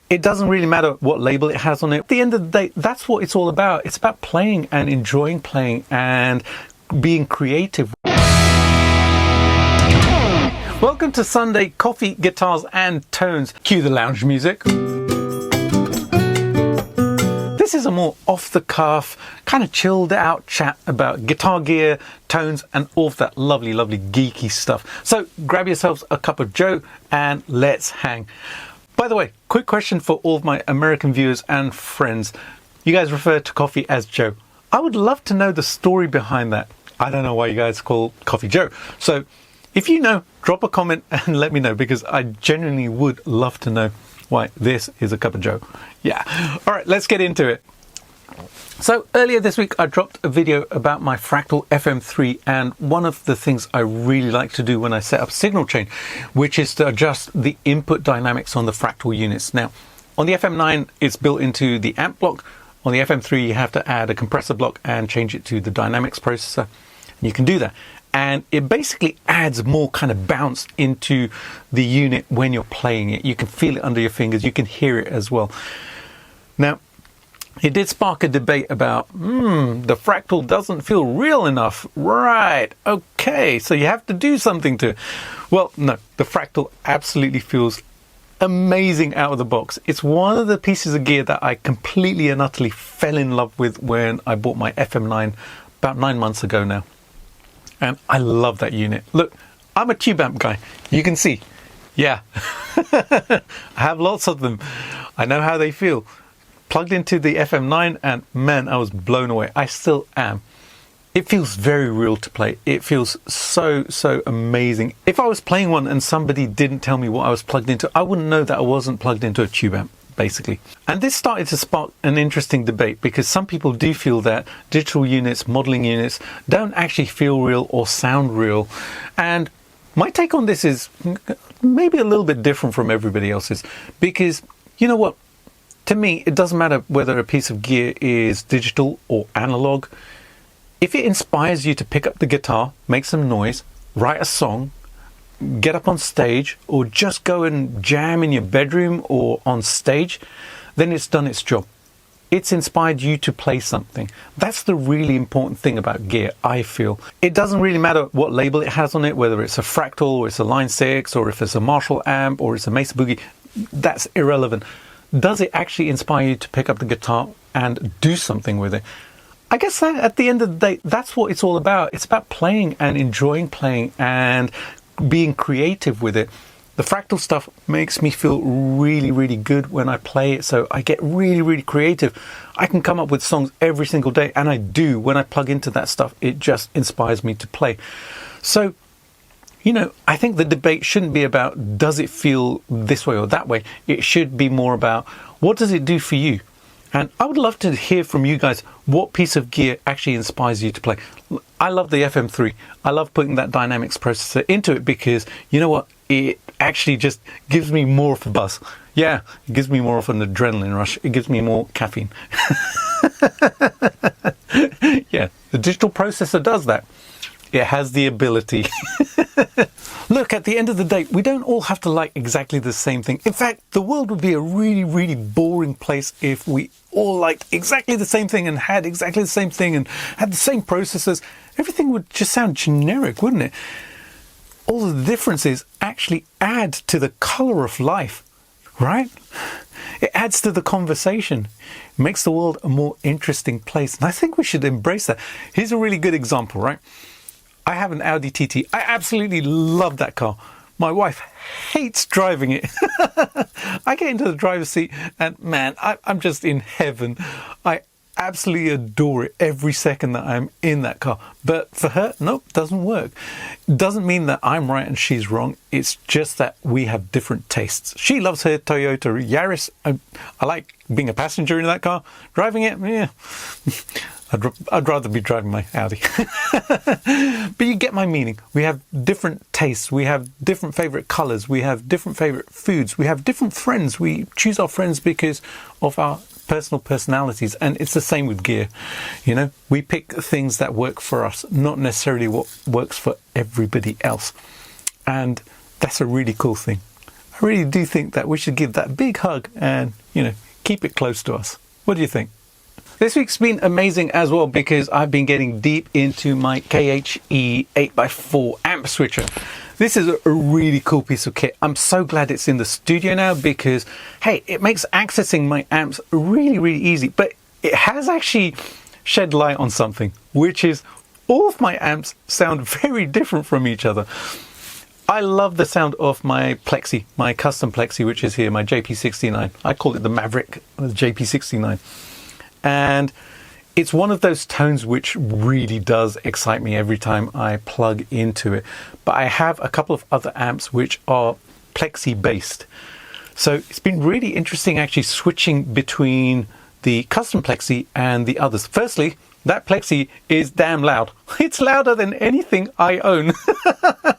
It doesn't really matter what label it has on it. At the end of the day, that's what it's all about. It's about playing and enjoying playing and being creative. Welcome to Sunday Coffee, Guitars and Tones. Cue the lounge music. This is a more off-the-cuff, kind of chilled out chat about guitar gear, tones and all of that lovely, lovely geeky stuff. So grab yourselves a cup of Joe and let's hang. By the way, quick question for all of my American viewers and friends. You guys refer to coffee as Joe. I would love to know the story behind that. I don't know why you guys call coffee Joe. So if you know, drop a comment and let me know, because I genuinely would love to know why this is a cup of Joe. Yeah. All right, let's get into it. So earlier this week, I dropped a video about my Fractal FM3, and one of the things I really like to do when I set up signal chain, which is to adjust the input dynamics on the Fractal units. Now, on the FM9, it's built into the amp block. On the FM3, you have to add a compressor block and change it to the dynamics processor. And you can do that. And it basically adds more kind of bounce into the unit when you're playing it. You can feel it under your fingers. You can hear it as well. Now, it did spark a debate about, the Fractal doesn't feel real enough. Right, okay, so you have to do something to it. Well, no, the Fractal absolutely feels amazing out of the box. It's one of the pieces of gear that I completely and utterly fell in love with when I bought my FM9 about 9 months ago now. And I love that unit. Look, I'm a tube amp guy. You can see. Yeah. I have lots of them. I know how they feel. Plugged into the FM9 and man, I was blown away. I still am. It feels very real to play. It feels so amazing. If I was playing one and somebody didn't tell me what I was plugged into, I wouldn't know that I wasn't plugged into a tube amp, basically. And this started to spark an interesting debate, because some people do feel that digital units, modeling units, don't actually feel real or sound real. And my take on this is maybe a little bit different from everybody else's, because you know what? To me, it doesn't matter whether a piece of gear is digital or analog. If it inspires you to pick up the guitar, make some noise, write a song, get up on stage, or just go and jam in your bedroom or on stage, then it's done its job. It's inspired you to play something. That's the really important thing about gear, I feel. It doesn't really matter what label it has on it, whether it's a Fractal or it's a Line 6 or if it's a Marshall amp or it's a Mesa Boogie. That's irrelevant. Does it actually inspire you to pick up the guitar and do something with it? I guess that at the end of the day, that's what it's all about. It's about playing and enjoying playing and being creative with it. The Fractal stuff makes me feel really good when I play it, so I get really creative. I can come up with songs every single day, and I do. When I plug into that stuff, it just inspires me to play. So, you know, I think the debate shouldn't be about does it feel this way or that way. It should be more about what does it do for you? And I would love to hear from you guys what piece of gear actually inspires you to play. I love the FM3. I love putting that dynamics processor into it because, you know what, it actually just gives me more of a buzz. Yeah, it gives me more of an adrenaline rush. It gives me more caffeine. Yeah, the digital processor does that. It has the ability. Look, at the end of the day, we don't all have to like exactly the same thing. In fact, the world would be a really boring place if we all liked exactly the same thing and had exactly the same thing and had the same processors. Everything would just sound generic, wouldn't it? All the differences actually add to the color of life, right? It adds to the conversation. It makes the world a more interesting place. And I think we should embrace that. Here's a really good example, right? I have an Audi TT. I absolutely love that car. My wife hates driving it. I get into the driver's seat and man, I'm just in heaven. I absolutely adore it every second that I'm in that car. But for her, nope, doesn't work. Doesn't mean that I'm right and she's wrong. It's just that we have different tastes. She loves her Toyota Yaris. I like being a passenger in that car. Driving it, yeah. I'd rather be driving my Audi. But you get my meaning. We have different tastes. We have different favorite colors. We have different favorite foods. We have different friends. We choose our friends because of our personal personalities. And it's the same with gear. You know, we pick things that work for us, not necessarily what works for everybody else. And that's a really cool thing. I really do think that we should give that big hug and, keep it close to us. What do you think? This week's been amazing as well because I've been getting deep into my KHE 8x4 amp switcher. This is a really cool piece of kit. I'm so glad it's in the studio now because, hey, it makes accessing my amps really, really easy. But it has actually shed light on something, which is all of my amps sound very different from each other. I love the sound of my Plexi, my custom Plexi, which is here, my JP69. I call it the Maverick, the JP69. And it's one of those tones which really does excite me every time I plug into it. But I have a couple of other amps which are Plexi based. So it's been really interesting actually switching between the custom Plexi and the others. Firstly, that Plexi is damn loud. It's louder than anything I own.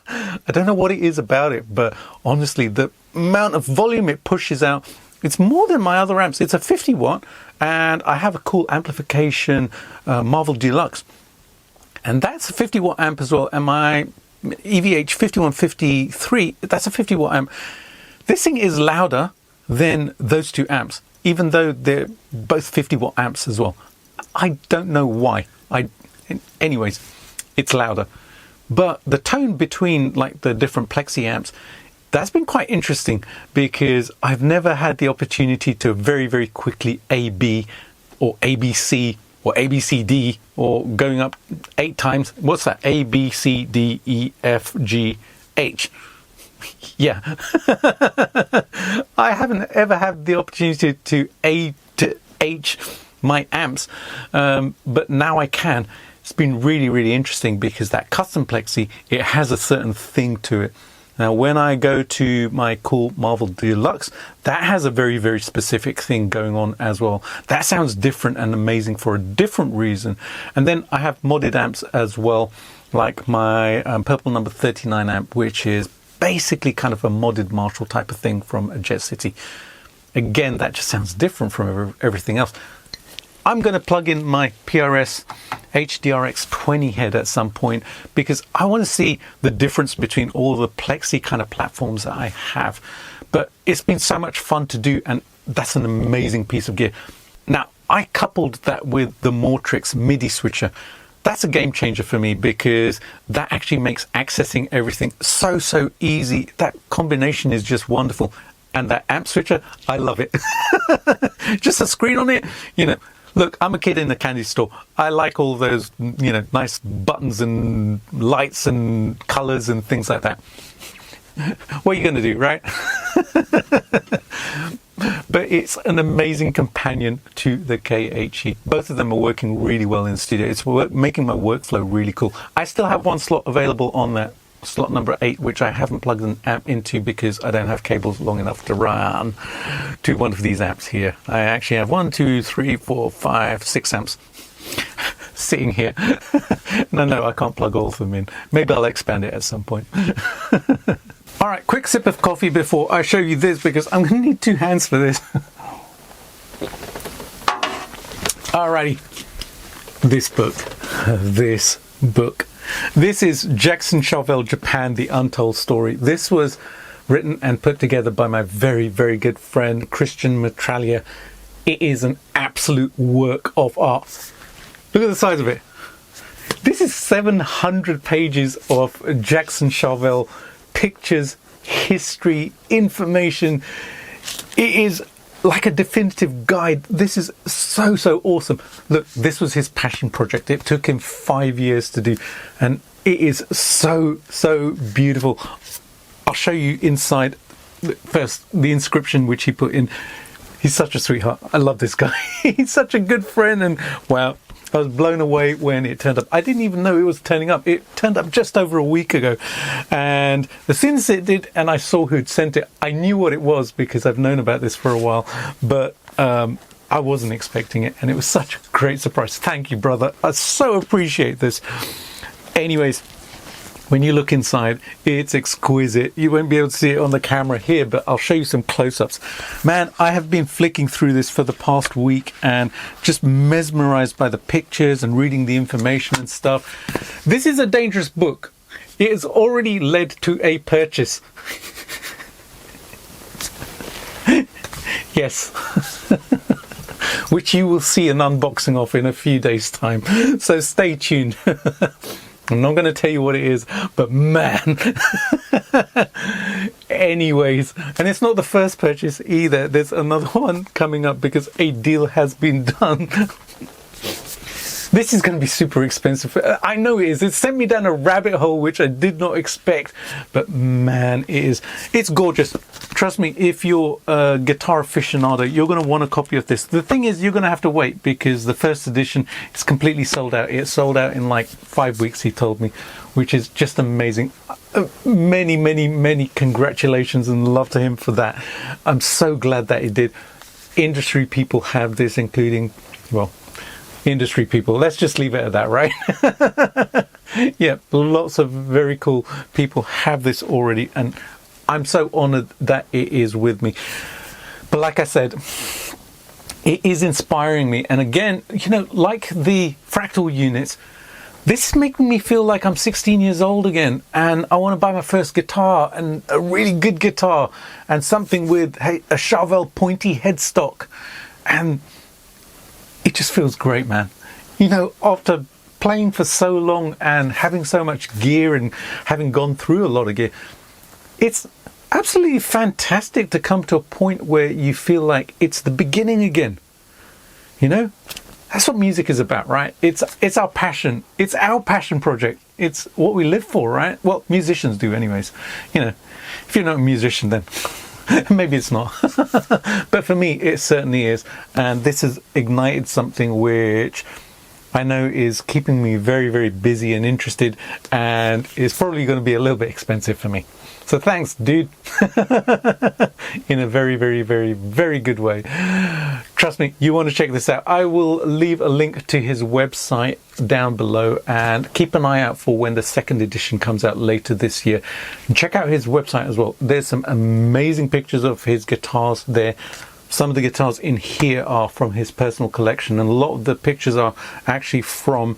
I don't know what it is about it, but honestly, the amount of volume it pushes out, it's more than my other amps. It's a 50 watt, and I have a cool amplification Marvel Deluxe. And that's a 50 watt amp as well. And my EVH 5153, that's a 50 watt amp. This thing is louder than those two amps, even though they're both 50 watt amps as well. I don't know why. Anyways, it's louder. But the tone between like the different Plexi amps, that's been quite interesting because I've never had the opportunity to very, very quickly AB or ABC or ABCD or going up 8 times. What's that? A, B, C, D, E, F, G, H. Yeah. I haven't ever had the opportunity to A to H my amps, but now I can. It's been really, really interesting because that custom Plexi, it has a certain thing to it. Now, when I go to my cool Marvel Deluxe, that has a very, very specific thing going on as well. That sounds different and amazing for a different reason. And then I have modded amps as well, like my Purple Number 39 amp, which is basically kind of a modded Marshall type of thing from a Jet City. Again, that just sounds different from everything else. I'm going to plug in my PRS HDRX 20 head at some point because I want to see the difference between all the Plexi kind of platforms that I have. But it's been so much fun to do, and that's an amazing piece of gear. Now, I coupled that with the Mortrix MIDI switcher. That's a game changer for me because that actually makes accessing everything so easy. That combination is just wonderful. And that amp switcher, I love it. Just a screen on it, Look, I'm a kid in the candy store. I like all those, nice buttons and lights and colors and things like that. What are you going to do, right? But it's an amazing companion to the KHE. Both of them are working really well in the studio. It's making my workflow really cool. I still have one slot available on that. Slot number 8, which I haven't plugged an amp into because I don't have cables long enough to run to one of these amps here. I actually have 1, 2, 3, 4, 5, 6 amps sitting here. No, I can't plug all of them in. Maybe I'll expand it at some point. All right, quick sip of coffee before I show you this because I'm going to need 2 hands for this. Alrighty, this book. This is Jackson Chauvel, Japan, The Untold Story. This was written and put together by my very, very good friend, Christian Metralia. It is an absolute work of art. Look at the size of it. This is 700 pages of Jackson Chauvel pictures, history, information. It is like a definitive guide. This is so awesome. Look, this was his passion project. It took him 5 years to do, and it is so beautiful. I'll show you inside. First, the inscription which he put in. He's such a sweetheart. I love this guy. He's such a good friend, and wow, I was blown away when it turned up. I didn't even know it was turning up. It turned up just over a week ago. And as soon as it did, and I saw who'd sent it, I knew what it was because I've known about this for a while. But I wasn't expecting it. And it was such a great surprise. Thank you, brother. I so appreciate this. Anyways, when you look inside, it's exquisite. You won't be able to see it on the camera here, but I'll show you some close-ups. Man, I have been flicking through this for the past week and just mesmerized by the pictures and reading the information and stuff. This is a dangerous book. It has already led to a purchase. Yes. Which you will see an unboxing of in a few days' time. So stay tuned. I'm not going to tell you what it is, but man. Anyways, and it's not the first purchase either. There's another one coming up because a deal has been done. This is going to be super expensive. I know it is. It sent me down a rabbit hole which I did not expect. But man, it is. It's gorgeous. Trust me, if you're a guitar aficionado, you're going to want a copy of this. The thing is, you're going to have to wait because the first edition is completely sold out. It sold out in like 5 weeks, he told me, which is just amazing. Many, many, many congratulations and love to him for that. I'm so glad that he did. Industry people have this, including, well, industry people. Let's just leave it at that, right? Yeah, lots of very cool people have this already, and I'm so honored that it is with me. But like I said, it is inspiring me. And again, you know, like the Fractal units, this is making me feel like I'm 16 years old again, and I want to buy my first guitar, and a really good guitar, and something with, hey, a Charvel pointy headstock. And it just feels great, man. You know, after playing for so long and having so much gear and having gone through a lot of gear, it's absolutely fantastic to come to a point where you feel like it's the beginning again. You know, that's what music is about, right? It's our passion. It's our passion project. It's what we live for, right? Well, musicians do anyways. You know, if you're not a musician, then maybe it's not. But for me, it certainly is. And this has ignited something which I know is keeping me very, very busy and interested, and is probably going to be a little bit expensive for me. So thanks, dude. In a very, very, very, very good way. Trust me, you want to check this out. I will leave a link to his website down below, and keep an eye out for when the second edition comes out later this year. And check out his website as well. There's some amazing pictures of his guitars there. Some of the guitars in here are from his personal collection, and a lot of the pictures are actually from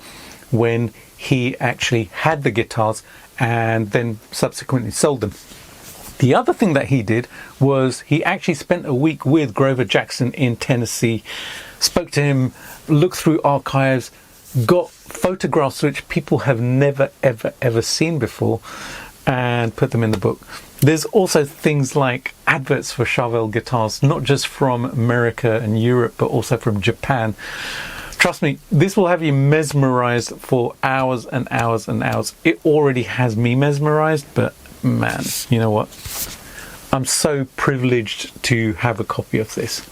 when he actually had the guitars and then subsequently sold them. The other thing that he did was he actually spent a week with Grover Jackson in Tennessee, spoke to him, looked through archives, got photographs which people have never, ever, ever seen before, and put them in the book. There's also things like adverts for Charvel guitars, not just from America and Europe, but also from Japan. Trust me, this will have you mesmerized for hours and hours and hours. It already has me mesmerized, but man, you know what? I'm so privileged to have a copy of this.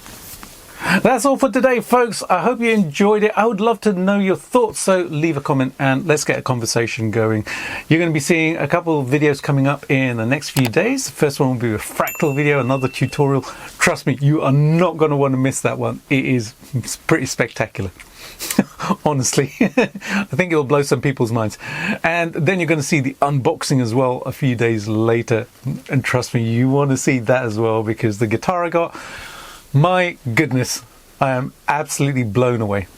That's all for today, folks. I hope you enjoyed it. I would love to know your thoughts, so leave a comment and let's get a conversation going. You're going to be seeing a couple of videos coming up in the next few days. The first one will be a Fractal video, another tutorial. Trust me, you are not going to want to miss that one. It's pretty spectacular. Honestly, I think it'll blow some people's minds. And then you're going to see the unboxing as well a few days later. And trust me, you want to see that as well, because the guitar I got, my goodness, I am absolutely blown away.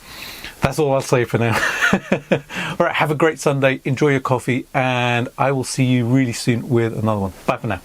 That's all I'll say for now. All right, have a great Sunday, enjoy your coffee, and I will see you really soon with another one. Bye for now.